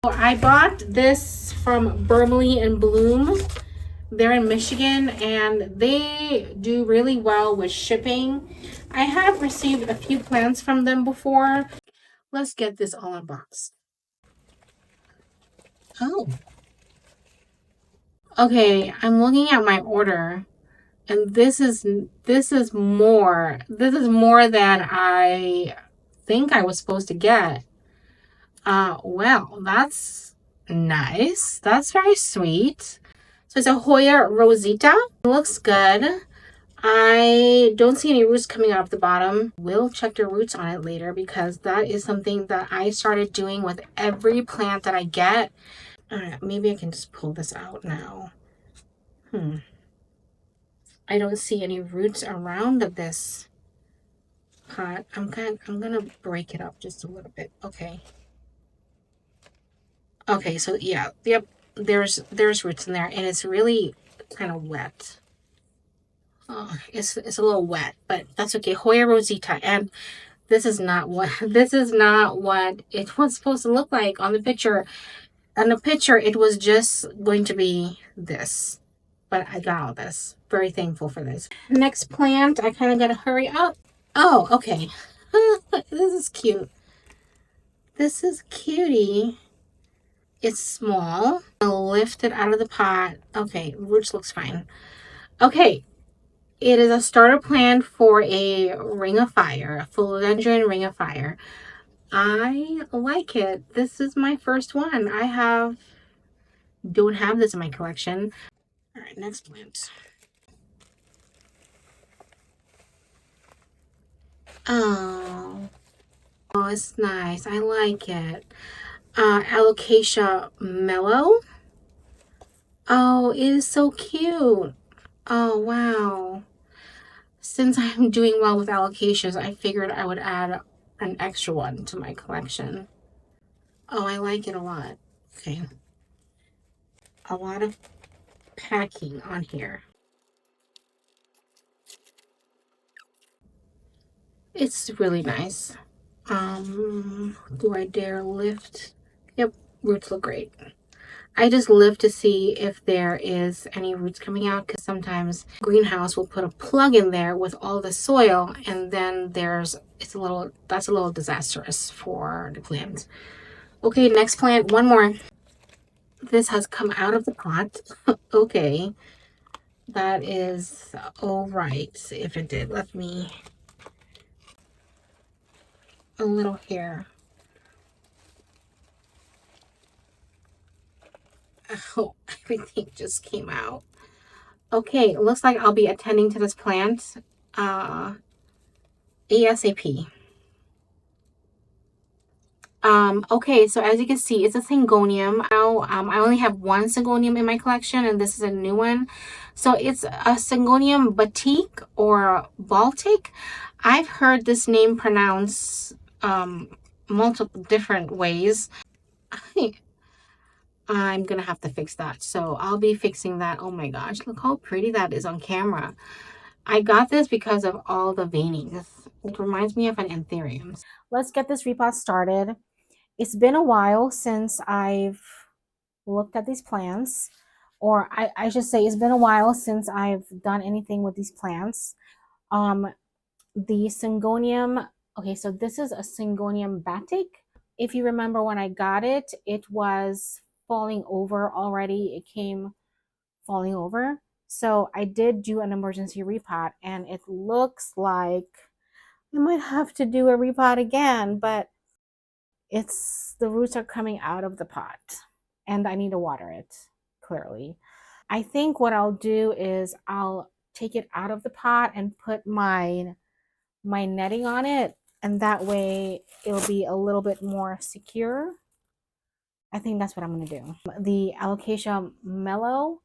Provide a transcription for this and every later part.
So I bought this from Bermley and Bloom. They're in Michigan and they do really well with shipping. I have received a few plants from them before. Let's get this all unboxed. Oh, okay. I'm looking at my order, and this is more than I think I was supposed to get. Well, that's nice. That's very sweet. So it's a Hoya Rosita. It looks good. I don't see any roots coming out of the bottom. We'll check the roots on it later because that is something that I started doing with every plant that I get. Maybe I can just pull this out now. I don't see any roots around this pot. I'm gonna break it up just a little bit. Okay. Okay, so yeah, yep, there's roots in there and it's really kind of wet. Oh, it's a little wet, but that's okay. Hoya Rosita, and this is not what this is not what it was supposed to look like on the picture. On the picture, it was just going to be this, but I got all this. Very thankful for this. Next plant, I kind of gotta hurry up. Oh, okay. This is cute. This is cutie. It's small. I'll lift it out of the pot. Okay, roots looks fine. Okay, it is a starter plant for a ring of fire, a philodendron ring of fire. I like it. This is my first one. Don't have this in my collection. All right, next plant. Oh, oh, it's nice. I like it. Alocasia mellow. Oh, it is so cute. Oh, wow. Since I'm doing well with allocations, I figured I would add an extra one to my collection. Oh, I like it a lot. Okay. A lot of packing on here. It's really nice. Do I dare lift? Yep, roots look great. I just lift to see if there is any roots coming out because sometimes greenhouse will put a plug in there with all the soil and then that's a little disastrous for the plant. Okay, next plant, one more. This has come out of the pot. Okay, that is all right. If it did, let me a little hair. Oh, everything just came out. Okay, it looks like I'll be attending to this plant ASAP. Okay, so as you can see, it's a syngonium. Now, I only have one syngonium in my collection, and this is a new one. So it's a syngonium batik or Baltic. I've heard this name pronounced multiple different ways. I'm gonna have to fix that. So I'll be fixing that. Oh my gosh, look how pretty that is on camera. I got this because of all the veinings. It reminds me of an anthurium. Let's get this repot started. It's been a while since I've looked at these plants, or I should say it's been a while since I've done anything with these plants. The syngonium, okay, so this is a syngonium batik. If you remember when I got it, it was falling over already. It came falling over. So I did do an emergency repot and it looks like I might have to do a repot again, but the roots are coming out of the pot and I need to water it, clearly. I think what I'll do is I'll take it out of the pot and put my netting on it, and that way it'll be a little bit more secure. I think that's what I'm going to do. The Alocasia mellow,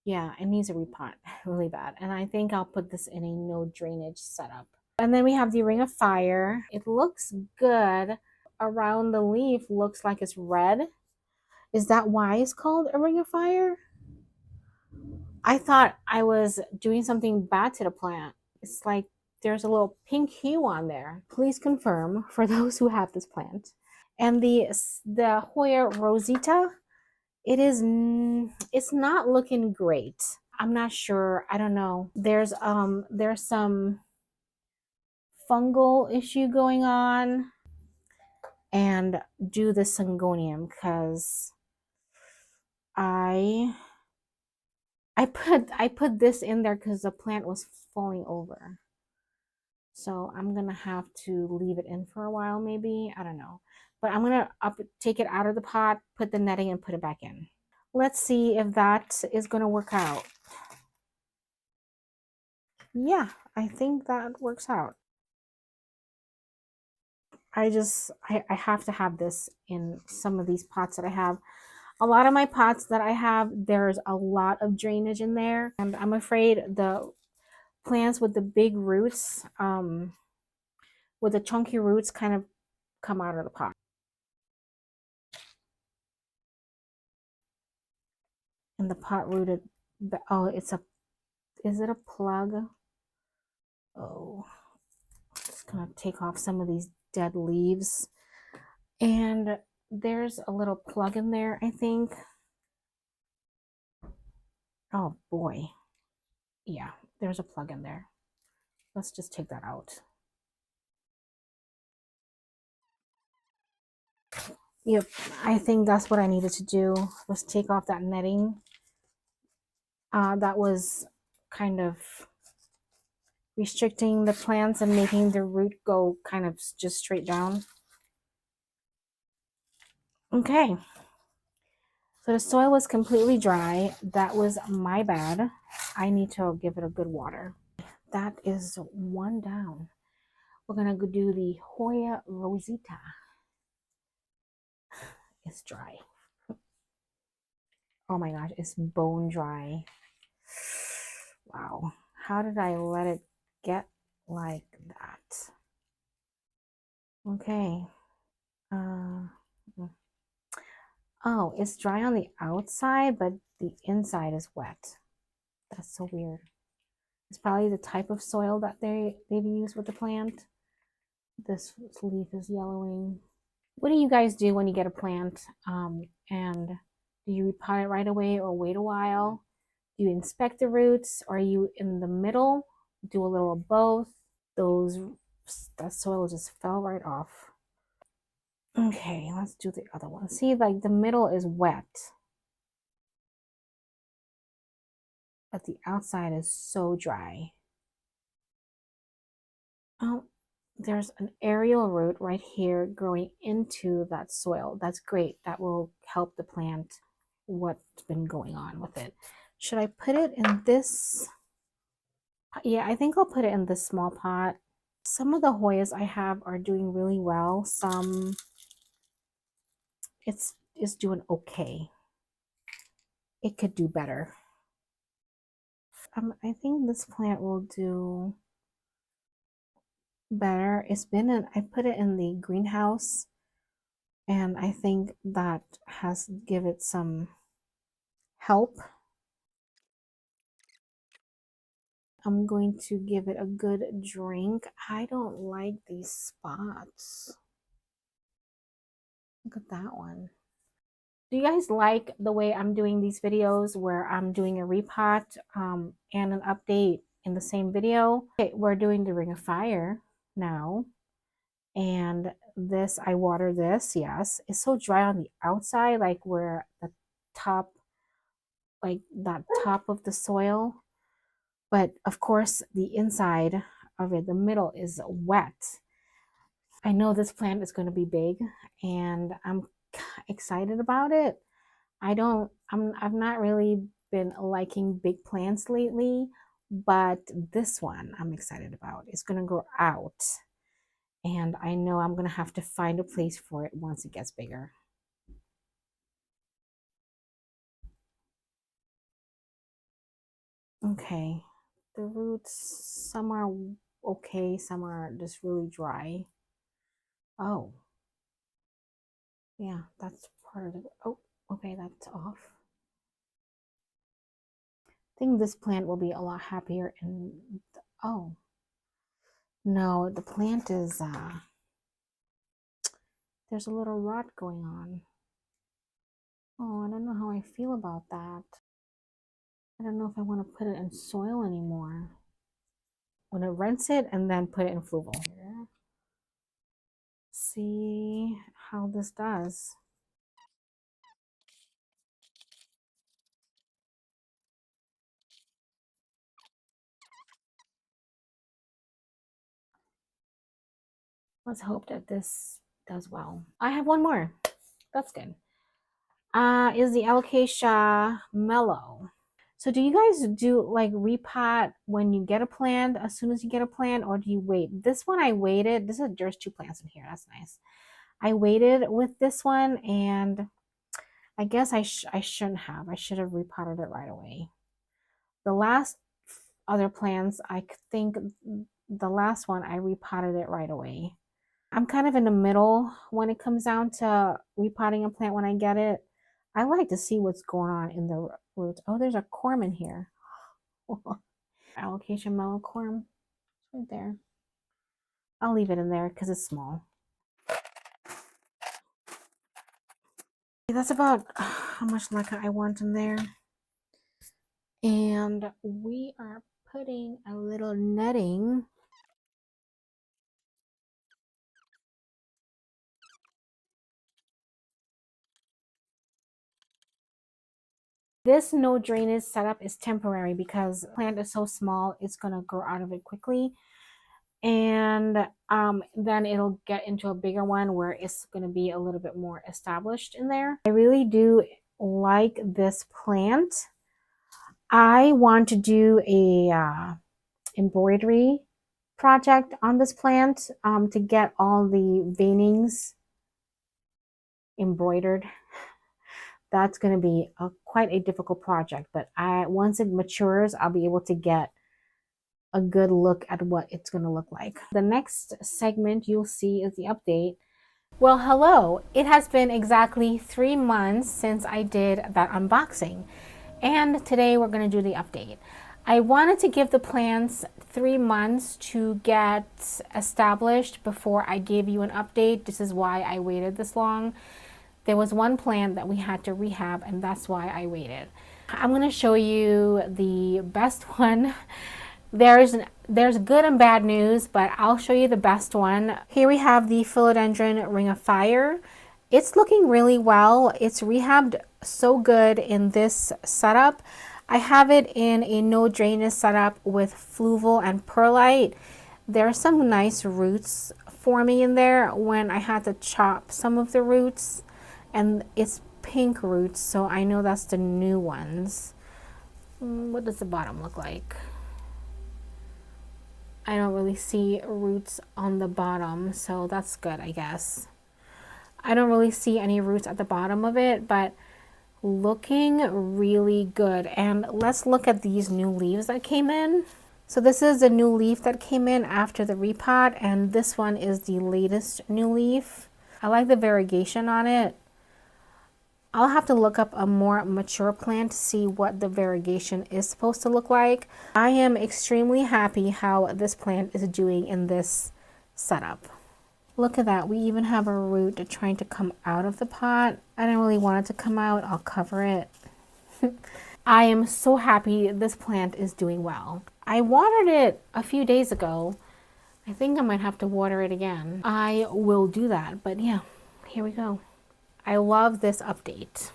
yeah, it needs a repot really bad. And I think I'll put this in a no drainage setup. And then we have the ring of fire. It looks good. Around the leaf looks like it's red. Is that why it's called a ring of fire? I thought I was doing something bad to the plant. It's like there's a little pink hue on there. Please confirm for those who have this plant. And the Hoya Rosita, it's not looking great. I'm not sure. I don't know. There's some fungal issue going on, and do the Syngonium because I put this in there because the plant was falling over. So I'm gonna have to leave it in for a while, maybe. I don't know. But I'm gonna take it out of the pot, put the netting, and put it back in. Let's see if that is gonna work out. Yeah, I think that works out. I have to have this in some of these pots that I have. A lot of my pots that I have, there's a lot of drainage in there, and I'm afraid the plants with the big roots, with the chunky roots, kind of come out of the pot. And the pot rooted, oh, is it a plug? Oh, just gonna take off some of these dead leaves. And there's a little plug in there, I think. Oh boy. Yeah, there's a plug in there. Let's just take that out. Yep, I think that's what I needed to do, was take off that netting. That was kind of restricting the plants and making the root go kind of just straight down. Okay, so the soil was completely dry. That was my bad. I need to give it a good water. That is one down. We're gonna go do the Hoya Rosita. It's dry. Oh my gosh, it's bone dry. Wow, how did I let it get like that? Okay. Oh, it's dry on the outside, but the inside is wet. That's so weird. It's probably the type of soil that they've used with the plant. This leaf is yellowing. What do you guys do when you get a plant? And do you repot it right away or wait a while? Do you inspect the roots? Or are you in the middle? Do a little of both? That soil just fell right off. Okay, let's do the other one. See, like the middle is wet, but the outside is so dry. Oh, there's an aerial root right here growing into that soil. That's great. That will help the plant what's been going on with it. Should I put it in this? Yeah, I think I'll put it in this small pot. Some of the Hoyas I have are doing really well. Some it's doing okay. It could do better. I think this plant will do better. I put it in the greenhouse, and I think that has give it some help. I'm going to give it a good drink. I don't like these spots. Look at that one. Do you guys like the way I'm doing these videos where I'm doing a repot and an update in the same video? Okay, we're doing the Ring of Fire now. And this, I water this, yes. It's so dry on the outside, like where the top, like that top of the soil. But of course, the inside of it, the middle is wet. I know this plant is going to be big and I'm excited about it. I've not really been liking big plants lately, but this one I'm excited about. It's going to grow out. And I know I'm going to have to find a place for it once it gets bigger. Okay, the roots, some are okay, some are just really dry. Oh, yeah, that's part of it. Oh, okay, that's off. I think this plant will be a lot happier oh, No, the plant is, there's a little rot going on. Oh, I don't know how I feel about that. I don't know if I want to put it in soil anymore. I'm going to rinse it and then put it in Fluval. See how this does. Let's hope that this does well. I have one more. That's good. Is the Alocasia Mellow. So do you guys do like repot when you get a plant, as soon as you get a plant, or do you wait? This one I waited. There's 2 plants in here. That's nice. I waited with this one, and I guess I shouldn't have. I should have repotted it right away. The last other plants, I think the last one I repotted it right away. I'm kind of in the middle when it comes down to repotting a plant when I get it. I like to see what's going on in the roots. Oh, there's a corm in here. Alocasia mellow corm. Right there. I'll leave it in there because it's small. That's about how much leca I want in there. And we are putting a little netting. This no drainage setup is temporary because the plant is so small, it's going to grow out of it quickly. And then it'll get into a bigger one where it's going to be a little bit more established in there. I really do like this plant. I want to do a embroidery project on this plant to get all the veinings embroidered. That's going to be quite a difficult project, but once it matures, I'll be able to get a good look at what it's going to look like. The next segment you'll see is the update. Well, hello. It has been exactly 3 months since I did that unboxing, and today we're going to do the update. I wanted to give the plants 3 months to get established before I gave you an update. This is why I waited this long. There was one plant that we had to rehab, and that's why I waited. I'm going to show you the best one. There's good and bad news, but I'll show you the best one. Here we have the Philodendron Ring of Fire. It's looking really well. It's rehabbed so good in this setup. I have it in a no drainage setup with fluval and perlite. There are some nice roots forming in there when I had to chop some of the roots, and it's pink roots, so I know that's the new ones. What does the bottom look like? I don't really see roots on the bottom, so that's good, I guess. I don't really see any roots at the bottom of it, but looking really good. And let's look at these new leaves that came in. So this is the new leaf that came in after the repot, and this one is the latest new leaf. I like the variegation on it. I'll have to look up a more mature plant to see what the variegation is supposed to look like. I am extremely happy how this plant is doing in this setup. Look at that. We even have a root trying to come out of the pot. I don't really want it to come out. I'll cover it. I am so happy this plant is doing well. I watered it a few days ago. I think I might have to water it again. I will do that, but yeah, here we go. I love this update.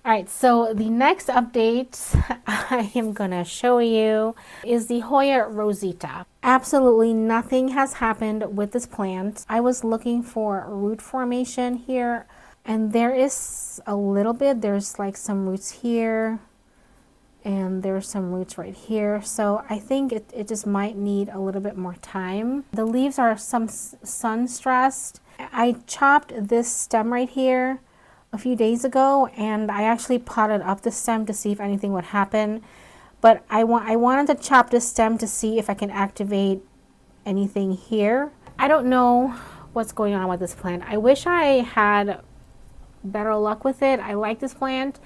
All right, so the next update I am gonna show you is the Hoya Rosita. Absolutely nothing has happened with this plant. I was looking for root formation here, and there is a little bit. There's like some roots here, and there's some roots right here. So I think it just might need a little bit more time. The leaves are some sun stressed. I chopped this stem right here a few days ago, and I actually potted up the stem to see if anything would happen. But I wanted to chop this stem to see if I can activate anything here. I don't know what's going on with this plant. I wish I had better luck with it. I like this plant.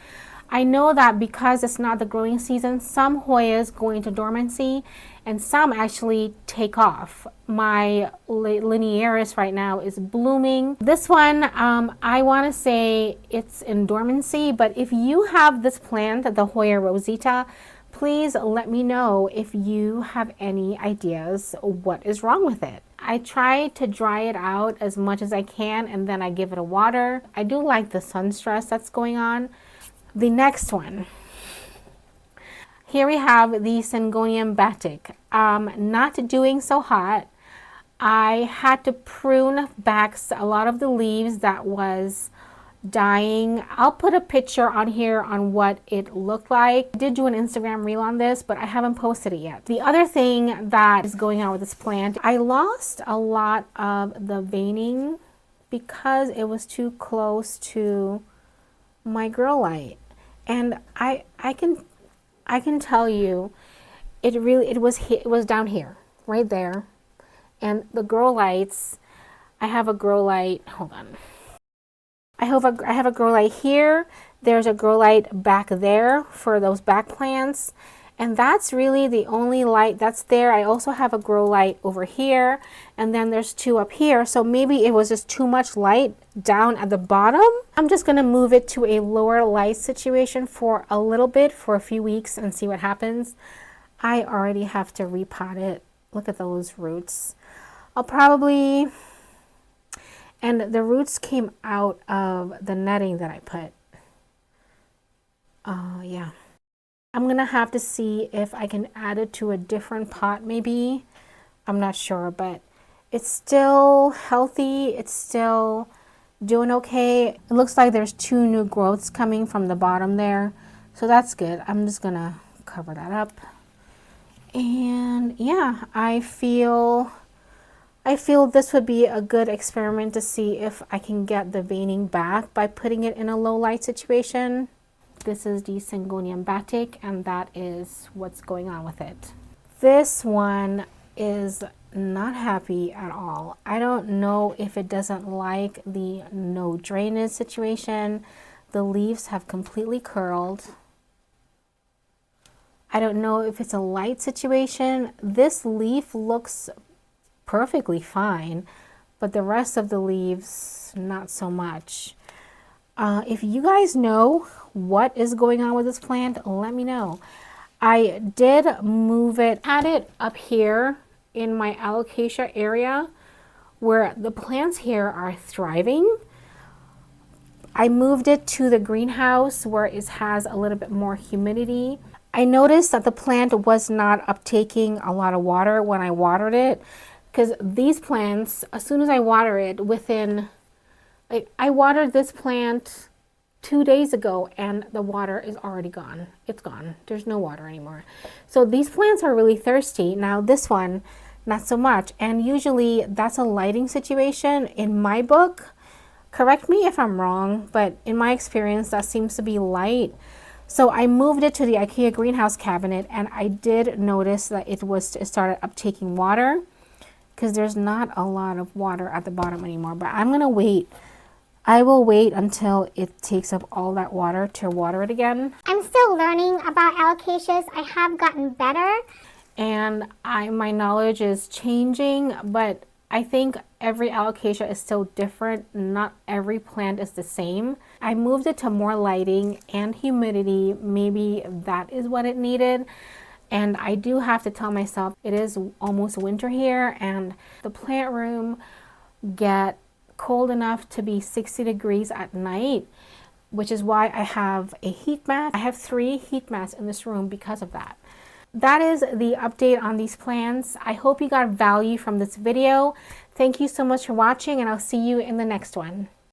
I know that because it's not the growing season, some Hoyas go into dormancy and some actually take off. My linearis right now is blooming. This one, I want to say it's in dormancy, but if you have this plant, the Hoya rosita, please let me know if you have any ideas what is wrong with it. I try to dry it out as much as I can and then I give it a water. I do like the sun stress that's going on. The next one, here we have the Syngonium batik. Not doing so hot. I had to prune back a lot of the leaves that was dying. I'll put a picture on here on what it looked like. I did do an Instagram reel on this, but I haven't posted it yet. The other thing that is going on with this plant, I lost a lot of the veining because it was too close to my grow light. And I can tell you, it was down here, right there. And the grow lights, I have a grow light, hold on. I have a grow light here. There's a grow light back there for those back plants. And that's really the only light that's there. I also have a grow light over here, and then there's two up here. So maybe it was just too much light down at the bottom. I'm just gonna move it to a lower light situation for a little bit, for a few weeks, and see what happens. I already have to repot it. Look at those roots. I'll probably, and the roots came out of the netting that I put. Yeah. I'm gonna have to see if I can add it to a different pot maybe. I'm not sure, but it's still healthy. It's still doing okay. It looks like there's 2 new growths coming from the bottom there. So that's good. I'm just gonna cover that up. And yeah, I feel this would be a good experiment to see if I can get the veining back by putting it in a low light situation. This is the Syngonium batik, and that is what's going on with it. This one is not happy at all. I don't know if it doesn't like the no drainage situation. The leaves have completely curled. I don't know if it's a light situation. This leaf looks perfectly fine, but the rest of the leaves, not so much. If you guys know what is going on with this plant, let me know. I did move it, had it up here in my alocasia area where the plants here are thriving. I moved it to the greenhouse where it has a little bit more humidity. I noticed that the plant was not uptaking a lot of water when I watered it, because these plants, as soon as I water it, I watered this plant 2 days ago and the water is already gone. It's gone. There's no water anymore. So these plants are really thirsty. Now this one, not so much. And usually that's a lighting situation in my book. Correct me if I'm wrong, but in my experience, that seems to be light. So I moved it to the IKEA greenhouse cabinet, and I did notice that it started uptaking water, because there's not a lot of water at the bottom anymore. But I'm gonna wait. I will wait until it takes up all that water to water it again. I'm still learning about alocasias. I have gotten better. And my knowledge is changing, but I think every alocasia is still different. Not every plant is the same. I moved it to more lighting and humidity. Maybe that is what it needed. And I do have to tell myself it is almost winter here, and the plant room get cold enough to be 60 degrees at night, which is why I have a heat mat. I have 3 heat mats in this room because of that. That is the update on these plants. I hope you got value from this video. Thank you so much for watching, and I'll see you in the next one.